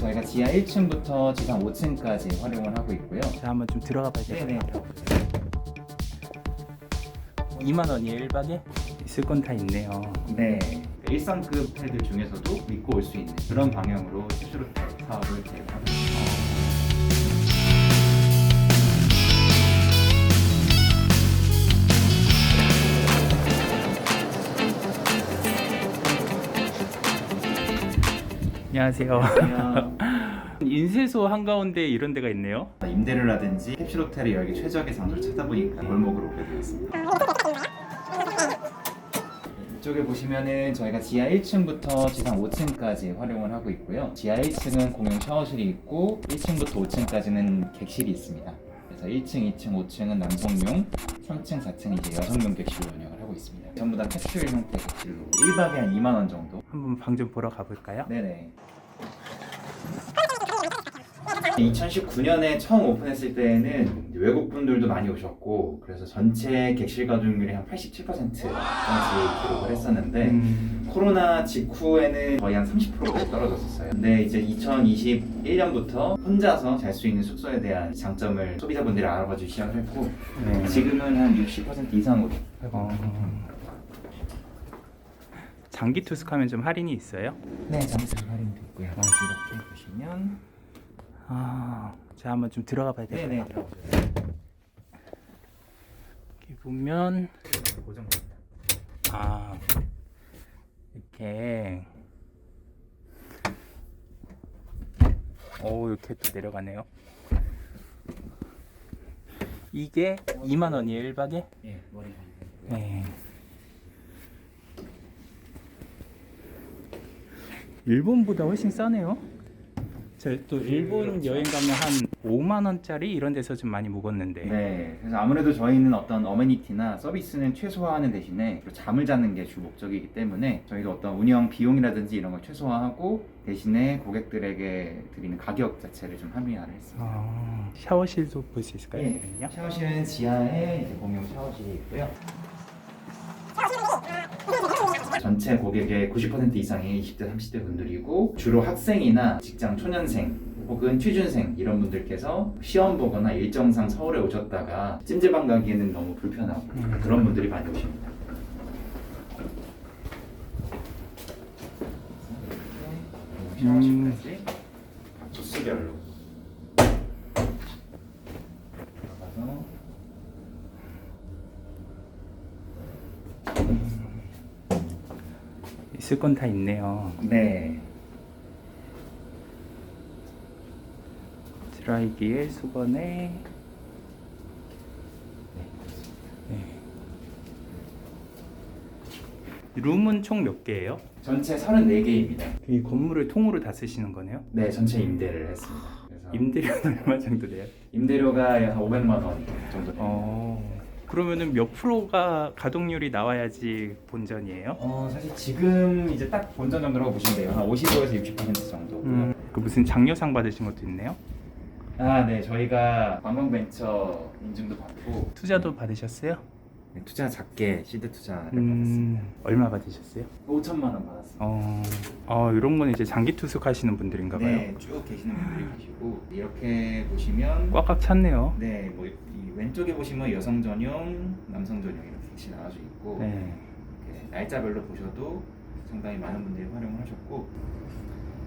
저희가 지하 1층부터 지상 5층까지 활용을 하고 있고요. 자, 한번 좀 들어가 봐야 네네. 될까요? 2만 원이에요, 1박에? 있을 건 다 있네요. 네. 일상급 호텔들 중에서도 믿고 올 수 있는 그런 방향으로 캡슐호텔 사업을 계획하고 있습니다. 안녕하세요. 그냥 인쇄소 한가운데 이런 데가 있네요. 임대를 하든지 캡슐호텔이 열기 최적의 장소를 찾아보니까 골목으로 오게 되었습니다. 이쪽에 보시면은 저희가 지하 1층부터 지상 5층까지 활용을 하고 있고요. 지하 1층은 공용 샤워실이 있고 1층부터 5층까지는 객실이 있습니다. 그래서 1층, 2층, 5층은 남성용, 3층, 4층은 이제 여성용 객실로 운영을 하고 있습니다. 전부 다 캡슐 형태 객실로 1박에 한 2만 원 정도. 한번 방 좀 보러 가볼까요? 네네. 2019년에 처음 오픈했을 때에는 외국 분들도 많이 오셨고 그래서 전체 객실 가동률이 한 87%까지 기록을 했었는데 코로나 직후에는 거의 한 30%까지 떨어졌었어요. 근데 이제 2021년부터 혼자서 잘 수 있는 숙소에 대한 장점을 소비자분들이 알아봐 주기 시작을 했고 지금은 한 60% 이상으로 장기 투숙하면 좀 할인이 있어요? 네, 장기투숙 할인도 있고요. 이렇게 보시면 자, 한번 좀 들어가 봐야 될까요? 네네 들어보세요. 여기 보면 고정됩니다. 이렇게 이렇게 또 내려가네요. 이게 2만 원이에요, 1박에? 예, 머리가 네. 일본보다 훨씬 싸네요. 제가 또 일본 여행 가면 한 5만 원짜리 이런 데서 좀 많이 묵었는데. 네, 그래서 아무래도 저희는 어떤 어메니티나 서비스는 최소화하는 대신에 잠을 자는 게 주 목적이기 때문에 저희도 어떤 운영 비용이라든지 이런 걸 최소화하고 대신에 고객들에게 드리는 가격 자체를 좀 합리화를 했습니다. 샤워실도 볼 수 있을까요? 네, 샤워실은 지하에 이제 공용 샤워실이 있고요. 전체 고객의 90% 이상이 20대, 30대 분들이고 주로 학생이나 직장 초년생 혹은 취준생 이런 분들께서 시험 보거나 일정상 서울에 오셨다가 찜질방 가기에는 너무 불편하고 그런 분들이 많이 오십니다. 샤워실까지 도수별로 들어가서 있을 건 다 있네요. 네. 드라이기에 수건에 네. 룸은 총 몇 개예요? 전체 34개입니다. 이 건물을 통으로 다 쓰시는 거네요? 네, 전체 임대를 했습니다. 그래서 임대료는 얼마 정도 돼요? 임대료가 한 500만 원 정도 됩니다. 그러면은 몇 프로가 가동률이 나와야지 본전이에요? 사실 지금 이제 딱 본전 정도라고 보시면 돼요. 한 55에서 60% 정도. 그 무슨 장려상 받으신 것도 있네요? 네, 저희가 관광벤처 인증도 받고 투자도 받으셨어요? 네, 투자 작게 시드 투자를 받았습니다. 얼마 받으셨어요? 5천만 원 받았습니다. 이런 건 이제 장기 투숙하시는 분들인가 봐요. 네, 쭉 계시는 분들이 계시고 이렇게 보시면 꽉꽉 찼네요. 네, 뭐 이 왼쪽에 보시면 여성 전용, 남성 전용 이렇게 객실 나눠져 있고 네. 이렇게 날짜별로 보셔도 상당히 많은 분들이 활용을 하셨고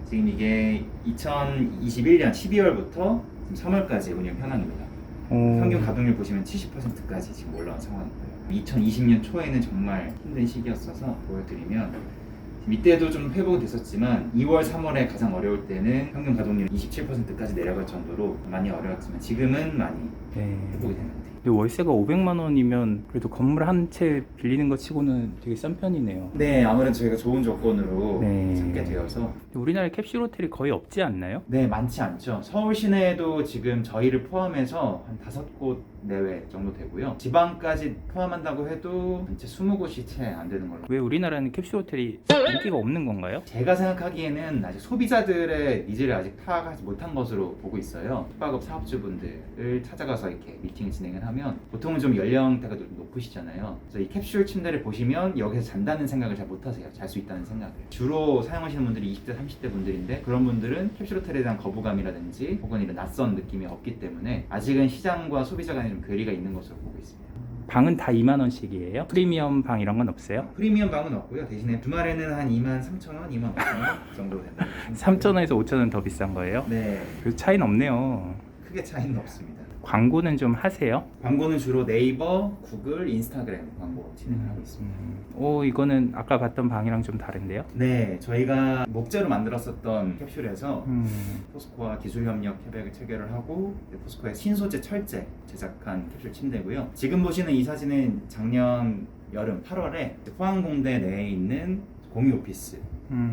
지금 이게 2021년 12월부터 3월까지 운영 현황입니다. 평균 가동률 보시면 70%까지 지금 올라온 상황이고요. 2020년 초에는 정말 힘든 시기였어서 보여드리면 지금 이때도 좀 회복이 됐었지만 2월, 3월에 가장 어려울 때는 평균 가동률 27%까지 내려갈 정도로 많이 어려웠지만 지금은 많이 회복이 됐는데 근데 월세가 500만 원이면 그래도 건물 한 채 빌리는 것 치고는 되게 싼 편이네요. 네, 아무래도 저희가 좋은 조건으로 네. 찾게 되어서 우리나라에 캡슐 호텔이 거의 없지 않나요? 네, 많지 않죠. 서울 시내에도 지금 저희를 포함해서 한 5곳 내외 정도 되고요. 지방까지 포함한다고 해도 전체 20곳이 채 안 되는 걸로. 왜 우리나라는 캡슐 호텔이 인기가 없는 건가요? 제가 생각하기에는 아직 소비자들의 니즈를 아직 파악하지 못한 것으로 보고 있어요. 숙박업 사업주분들을 찾아가서 이렇게 미팅을 진행을 하고 하면 보통은 좀 연령대가 높으시잖아요. 그래서 이 캡슐 침대를 보시면 여기서 잔다는 생각을 잘 못하세요. 잘 수 있다는 생각을. 주로 사용하시는 분들이 20대, 30대 분들인데 그런 분들은 캡슐 호텔에 대한 거부감이라든지 혹은 이런 낯선 느낌이 없기 때문에 아직은 시장과 소비자 간에 좀 괴리가 있는 것으로 보고 있습니다. 방은 다 2만 원씩이에요? 프리미엄 방 이런 건 없어요? 프리미엄 방은 없고요. 대신에 주말에는 한 23,000원, 25,000원 정도 된다. 3,000원에서 5,000원 더 비싼 거예요? 네, 그 차이는 없네요. 크게 차이는 없습니다. 광고는 좀 하세요? 광고는 주로 네이버, 구글, 인스타그램 광고 진행하고 있습니다. 오, 이거는 아까 봤던 방이랑 좀 다른데요? 네, 저희가 목재로 만들었었던 캡슐에서 포스코와 기술협력 협약을 체결을 하고 포스코의 신소재 철제 제작한 캡슐 침대고요. 지금 보시는 이 사진은 작년 여름 8월에 포항공대 내에 있는 공유 오피스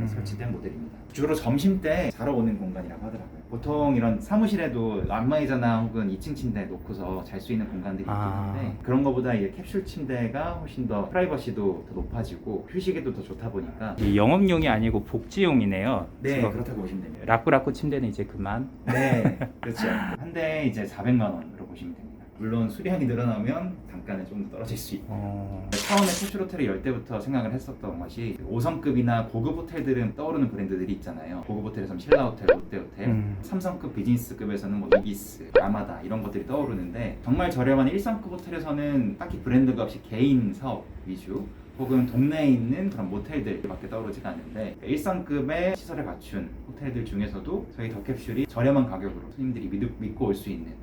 설치된 모델입니다. 주로 점심 때 자러 오는 공간이라고 하더라고요. 보통 이런 사무실에도 안마의자나 혹은 2층 침대 놓고서 잘 수 있는 공간들이 있긴 한데 그런 거보다 이 캡슐 침대가 훨씬 더 프라이버시도 더 높아지고 휴식에도 더 좋다 보니까 이 영업용이 아니고 복지용이네요. 네, 지금 그렇다고 보시면 됩니다. 라꾸라꾸 침대는 이제 그만. 네, 그렇죠. 한 대 이제 400만 원으로 보시면 됩니다. 물론 수량이 늘어나면 단가는 좀 더 떨어질 수 있고 처음에 캡슐 호텔을 열 때부터 생각을 했었던 것이 5성급이나 고급 호텔들은 떠오르는 브랜드들이 있잖아요. 고급 호텔에서는 신라호텔, 롯데호텔, 3성급 비즈니스급에서는 뭐 이비스, 라마다 이런 것들이 떠오르는데 정말 저렴한 1성급 호텔에서는 딱히 브랜드가 없이 개인 사업 위주 혹은 동네에 있는 그런 모텔들밖에 떠오르지가 않는데 1성급의 시설을 갖춘 호텔들 중에서도 저희 더캡슐이 저렴한 가격으로 손님들이 믿고 올 수 있는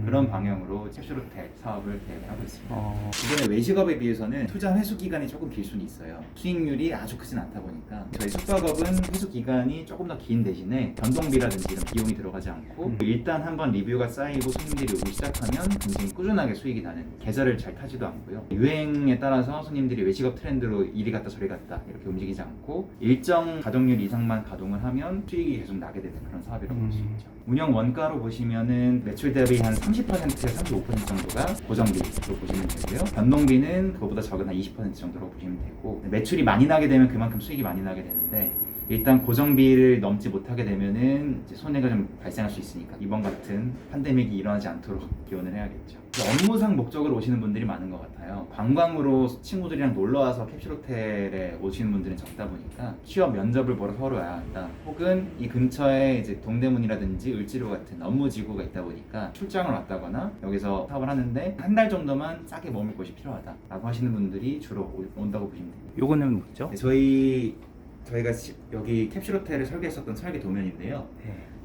그런 방향으로 캡슐 호텔 사업을 계획하고 있습니다. 기존의 외식업에 비해서는 투자 회수 기간이 조금 길 수는 있어요. 수익률이 아주 크진 않다 보니까 저희 숙박업은 회수 기간이 조금 더 긴 대신에 변동비라든지 이런 비용이 들어가지 않고 일단 한번 리뷰가 쌓이고 손님들이 오기 시작하면 굉장히 꾸준하게 수익이 나는 계절을 잘 타지도 않고요. 유행에 따라서 손님들이 외식업 트렌드로 이리 갔다 저리 갔다 이렇게 움직이지 않고 일정 가동률 이상만 가동을 하면 수익이 계속 나게 되는 그런 사업이라고 볼 수 있죠. 운영 원가로 보시면은 매출 대비 한 30%에서 35% 정도가 고정비로 보시면 되고요. 변동비는 그거보다 적은 한 20% 정도로 보시면 되고 매출이 많이 나게 되면 그만큼 수익이 많이 나게 되는데 일단 고정비를 넘지 못하게 되면은 이제 손해가 좀 발생할 수 있으니까 이번 같은 팬데믹이 일어나지 않도록 기원을 해야겠죠. 업무상 목적으로 오시는 분들이 많은 것 같아요. 관광으로 친구들이랑 놀러와서 캡슐 호텔에 오시는 분들은 적다 보니까 취업 면접을 보러 서로 와야 한다. 혹은 이 근처에 이제 동대문이라든지 을지로 같은 업무지구가 있다 보니까 출장을 왔다거나 여기서 사업을 하는데 한 달 정도만 싸게 머물 곳이 필요하다라고 하시는 분들이 주로 온다고 보시면 됩니다. 요거는 뭐죠? 네, 저희가 여기 캡슐 호텔을 설계했었던 설계 도면인데요.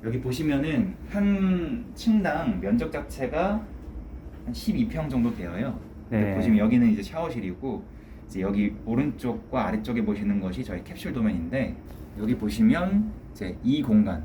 여기 보시면은 한 층당 면적 자체가 한 12평 정도 되어요. 네. 보시면 여기는 이제 샤워실이고 이제 여기 오른쪽과 아래쪽에 보시는 것이 저희 캡슐 도면인데 여기 보시면 이제 이 공간,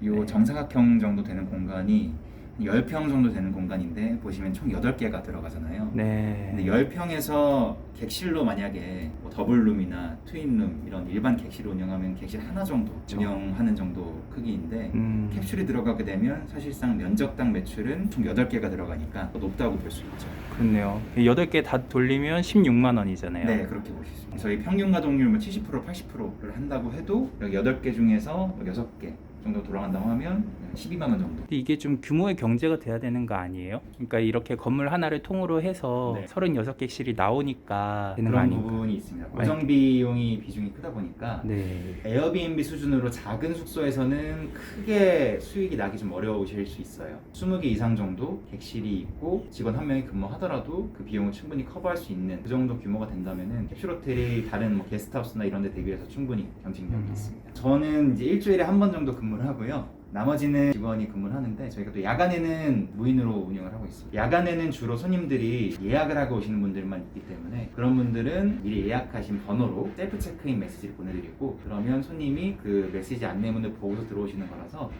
요 정사각형 정도 되는 공간이 10평 정도 되는 공간인데 보시면 총 8개가 들어가잖아요. 네. 근데 10평에서 객실로 만약에 뭐 더블룸이나 트윈룸 이런 일반 객실을 운영하면 객실 하나 정도 운영하는 정도 크기인데 캡슐이 들어가게 되면 사실상 면적당 매출은 총 8개가 들어가니까 더 높다고 볼 수 있죠. 그렇네요. 8개 다 돌리면 16만 원이잖아요. 네, 그렇게 보실 수 있습니다. 저희 평균 가동률 뭐 70%, 80%를 한다고 해도 여기 8개 중에서 6개 정도 돌아간다고 하면 12만 원 정도. 근데 이게 좀 규모의 경제가 돼야 되는 거 아니에요? 그러니까 이렇게 건물 하나를 통으로 해서 네. 36객실이 나오니까 되는 거 그런 아닌가? 부분이 있습니다. 고정 비용이 비중이 크다 보니까 네. 에어비앤비 수준으로 작은 숙소에서는 크게 수익이 나기 좀 어려우실 수 있어요. 20개 이상 정도 객실이 있고 직원 한 명이 근무하더라도 그 비용을 충분히 커버할 수 있는 그 정도 규모가 된다면은 캡슐 호텔이 다른 뭐 게스트하우스나 이런 데 대비해서 충분히 경쟁력이 있습니다. 저는 이제 일주일에 한 번 정도 근무를 하고요. 나머지는 직원이 근무를 하는데 저희가 또 야간에는 무인으로 운영을 하고 있습니다. 야간에는 주로 손님들이 예약을 하고 오시는 분들만 있기 때문에 그런 분들은 미리 예약하신 번호로 셀프 체크인 메시지를 보내드리고 그러면 손님이 그 메시지 안내문을 보고서 들어오시는 거라서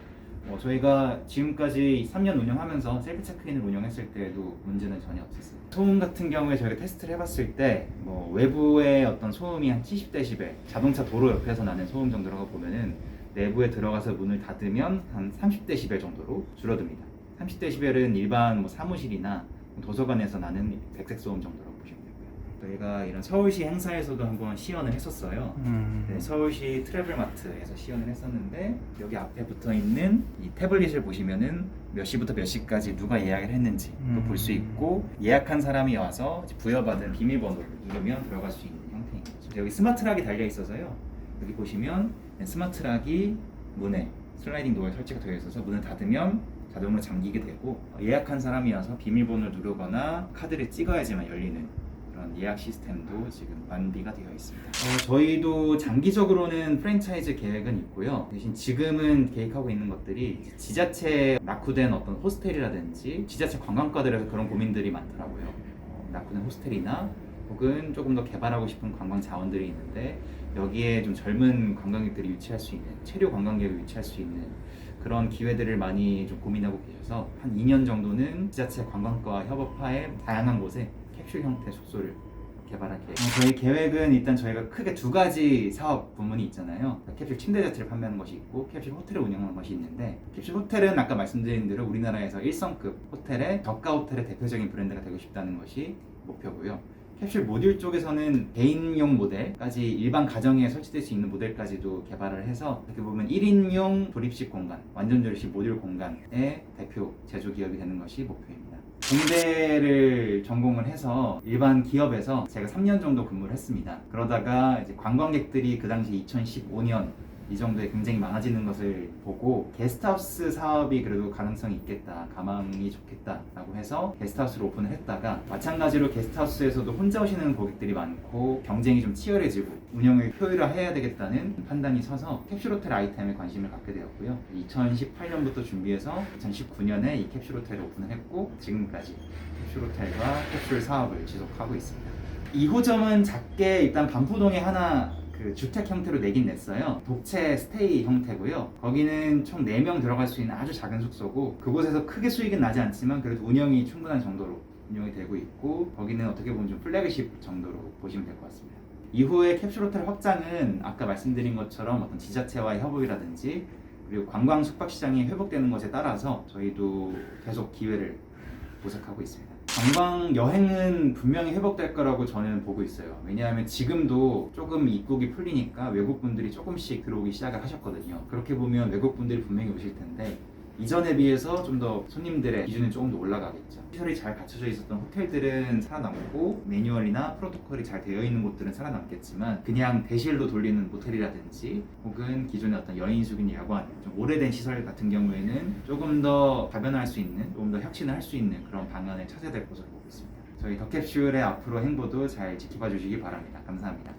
저희가 지금까지 3년 운영하면서 셀프 체크인을 운영했을 때에도 문제는 전혀 없었어요. 소음 같은 경우에 저희가 테스트를 해봤을 때 외부의 어떤 소음이 한 70dB 자동차 도로 옆에서 나는 소음 정도라고 보면은 내부에 들어가서 문을 닫으면 한 30dB 정도로 줄어듭니다. 30dB은 일반 사무실이나 도서관에서 나는 백색 소음 정도라고 보시면 되고요. 저희가 이런 서울시 행사에서도 한번 시연을 했었어요. 네, 서울시 트래블마트에서 시연을 했었는데 여기 앞에 붙어 있는 이 태블릿을 보시면은 몇 시부터 몇 시까지 누가 예약을 했는지 또 볼 수 있고 예약한 사람이 와서 이제 부여받은 비밀번호를 누르면 들어갈 수 있는 형태인 거죠. 여기 스마트락이 달려 있어서요. 여기 보시면 스마트락이 문에 슬라이딩 도어에 설치가 되어 있어서 문을 닫으면 자동으로 잠기게 되고 예약한 사람이 와서 비밀번호를 누르거나 카드를 찍어야지만 열리는 그런 예약 시스템도 지금 완비가 되어 있습니다. 저희도 장기적으로는 프랜차이즈 계획은 있고요. 대신 지금은 계획하고 있는 것들이 지자체 낙후된 어떤 호스텔이라든지 지자체 관광과들에서 그런 고민들이 많더라고요. 낙후된 호스텔이나 혹은 조금 더 개발하고 싶은 관광 자원들이 있는데 여기에 좀 젊은 관광객들이 유치할 수 있는 체류 관광객을 유치할 수 있는 그런 기회들을 많이 좀 고민하고 계셔서 한 2년 정도는 지자체 관광과 협업하에 다양한 곳에 캡슐 형태 숙소를 개발할 계획. 저희 계획은 일단 저희가 크게 두 가지 사업 부문이 있잖아요. 캡슐 침대 자체를 판매하는 것이 있고 캡슐 호텔을 운영하는 것이 있는데 캡슐 호텔은 아까 말씀드린 대로 우리나라에서 1성급 호텔의 저가 호텔의 대표적인 브랜드가 되고 싶다는 것이 목표고요. 캡슐 모듈 쪽에서는 개인용 모델까지 일반 가정에 설치될 수 있는 모델까지도 개발을 해서 어떻게 보면 1인용 조립식 공간, 완전 조립식 모듈 공간의 대표 제조기업이 되는 것이 목표입니다. 공대를 전공을 해서 일반 기업에서 제가 3년 정도 근무를 했습니다. 그러다가 이제 관광객들이 그 당시 2015년 이 정도에 굉장히 많아지는 것을 보고 게스트하우스 사업이 그래도 가능성이 있겠다, 가망이 좋겠다라고 해서 게스트하우스를 오픈을 했다가 마찬가지로 게스트하우스에서도 혼자 오시는 고객들이 많고 경쟁이 좀 치열해지고 운영을 효율화해야 되겠다는 판단이 서서 캡슐호텔 아이템에 관심을 갖게 되었고요. 2018년부터 준비해서 2019년에 이 캡슐호텔을 오픈을 했고 지금까지 캡슐호텔과 캡슐 사업을 지속하고 있습니다. 2호점은 작게 일단 반포동에 하나 그 주택 형태로 내긴 냈어요. 독채 스테이 형태고요. 거기는 총 4명 들어갈 수 있는 아주 작은 숙소고 그곳에서 크게 수익은 나지 않지만 그래도 운영이 충분한 정도로 운영이 되고 있고 거기는 어떻게 보면 좀 플래그십 정도로 보시면 될 것 같습니다. 이후에 캡슐호텔 확장은 아까 말씀드린 것처럼 어떤 지자체와의 협업이라든지 그리고 관광 숙박시장이 회복되는 것에 따라서 저희도 계속 기회를 모색하고 있습니다. 관광 여행은 분명히 회복될 거라고 저는 보고 있어요. 왜냐하면 지금도 조금 입국이 풀리니까 외국분들이 조금씩 들어오기 시작을 하셨거든요. 그렇게 보면 외국분들이 분명히 오실 텐데 이전에 비해서 좀 더 손님들의 기준이 조금 더 올라가겠죠. 시설이 잘 갖춰져 있었던 호텔들은 살아남고 매뉴얼이나 프로토콜이 잘 되어 있는 곳들은 살아남겠지만 그냥 대실로 돌리는 모텔이라든지 혹은 기존의 어떤 여인숙인 야관, 좀 오래된 시설 같은 경우에는 조금 더 다변화할 수 있는, 조금 더 혁신을 할 수 있는 그런 방안을 찾아야 될 것으로 보고 있습니다. 저희 더캡슐의 앞으로 행보도 잘 지켜봐 주시기 바랍니다. 감사합니다.